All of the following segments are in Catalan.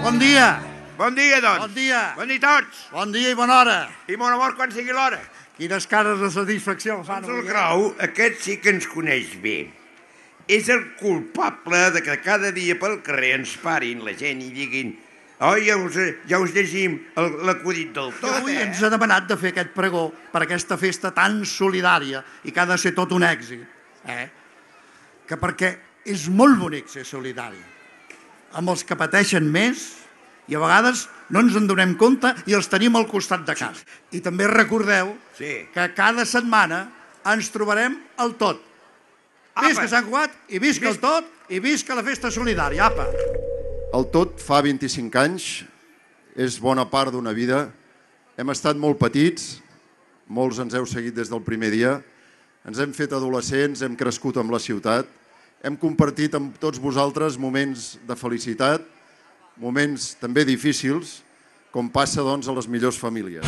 Bon dia. Bon dia, doncs. Bon dia. Bon dia a tots. Bon dia i bona hora. I mon amor, quan sigui l'hora. Quines cares de satisfacció fan. Doncs el Grau, aquest sí que ens coneix bé. És el culpable de que cada dia pel carrer ens parin la gent i diguin ja us llegim l'acudit del tot. Avui ens ha demanat de fer aquest pregó per aquesta festa tan solidària i que ha de ser tot un èxit. Que perquè és molt bonic ser solidari amb els que pateixen més i a vegades no ens en donem compte i els tenim al costat de casa. I també recordeu que cada setmana ens trobarem al tot. Visca Sant Cugat i visca el tot i visca la festa solidària. Apa! El tot fa 25 anys, és bona part d'una vida. Hem estat molt petits, molts ens heu seguit des del primer dia, ens hem fet adolescents, hem crescut amb la ciutat, hem compartit amb tots vosaltres moments de felicitat, moments també difícils, com passa doncs a les millors famílies.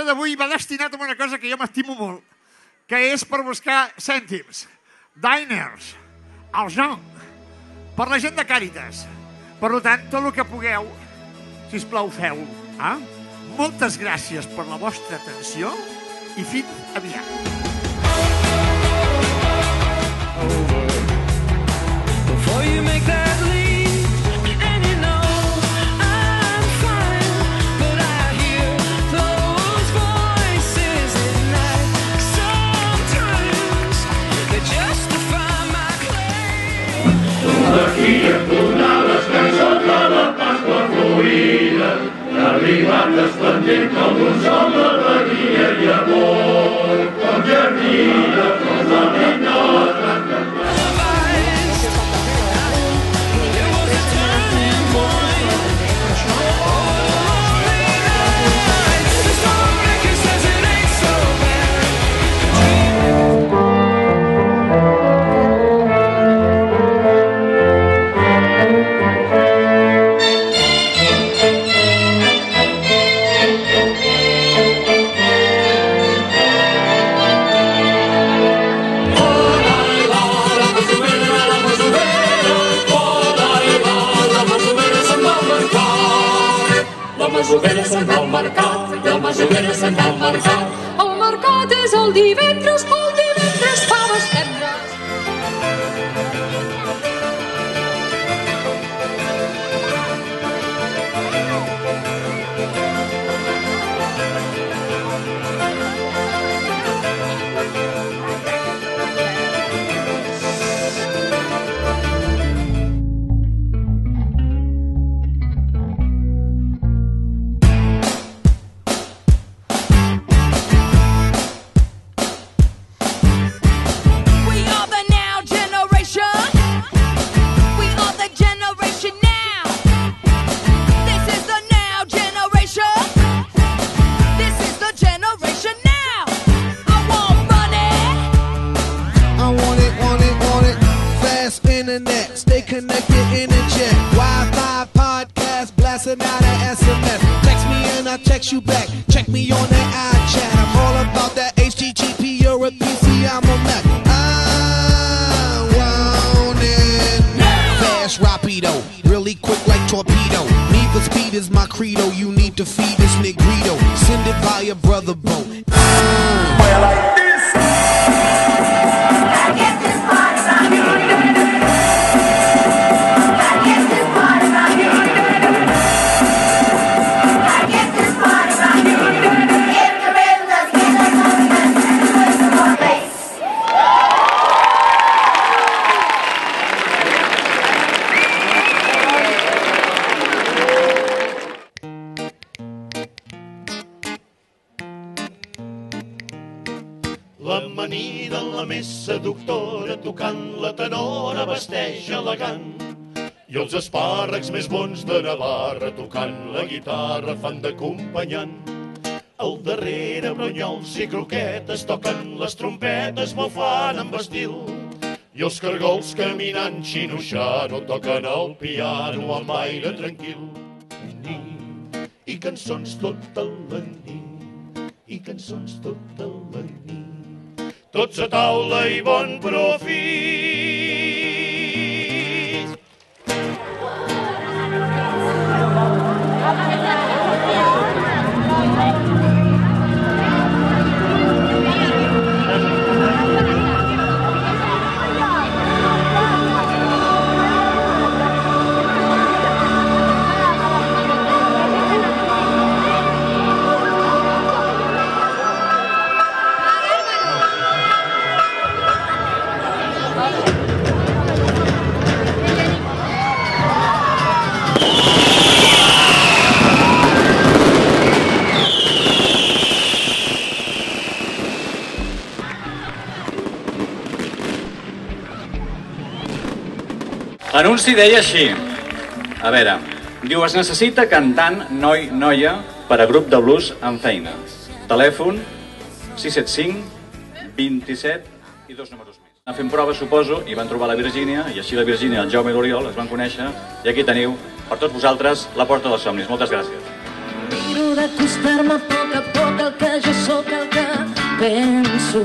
D'avui va destinat a una cosa que jo m'estimo molt, que és per buscar cèntims, diners, al Jean, per la gent de Càritas. Per tant, tot el que pugueu, sisplau, feu. Moltes gràcies per la vostra atenció i fins aviat. Before you make that leap, aquí entonar les cançons de la Pasqua Florida, ha arribat esplendent com un sol d'alegria i amor, com jardí de flors de l'innota. masovera se'n va al mercat, la masovera se'n va al mercat. El mercat és el divendres faves tendres. Text you back, check me on the iChat. I'm all about that HTTP, you're a PC, I'm a Mac. I want it now. Fast, rapido, really quick. look like torpedo. Need for speed is my credo. You need to feed this negrito. Send it via brother boat. Well, like this. Gotta get this party rockin'. Gotta get this party rockin'. Gotta get this party rockin'. If the rhythm doesn't get us moving, let's do it some more bass. L'amanida en la més seductora, tocant la tenora vesteix elegant. I els espàrrecs més bons de Navarra, tocant la guitarra, fan d'acompanyant. Al darrere bronyols i croquetes, toquen les trompetes, m'ho fan amb estil. I els cargols caminant xinoxant, o toquen el piano amb aire tranquil. I cançons tota la nit, i cançons tota la nit. Tots a taula i bon profit. L'anunci deia així, a veure, diu, es necessita cantant noi-noia per a grup de blues amb feina. Telèfon 675 27 i 2 números més. Van fent proves, suposo, i van trobar la Virgínia, i així la Virgínia i el Jaume i l'Oriol es van conèixer, i aquí teniu, per tots vosaltres, La Porta dels Somnis. Moltes gràcies. Miro d'acostar-me a poc el que jo sóc, el que penso.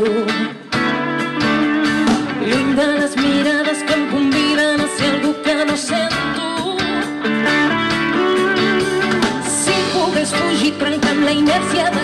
Lluny de les mirades que em conviden a ser algú que no sento. Si pogués fugir trencant la inèrcia de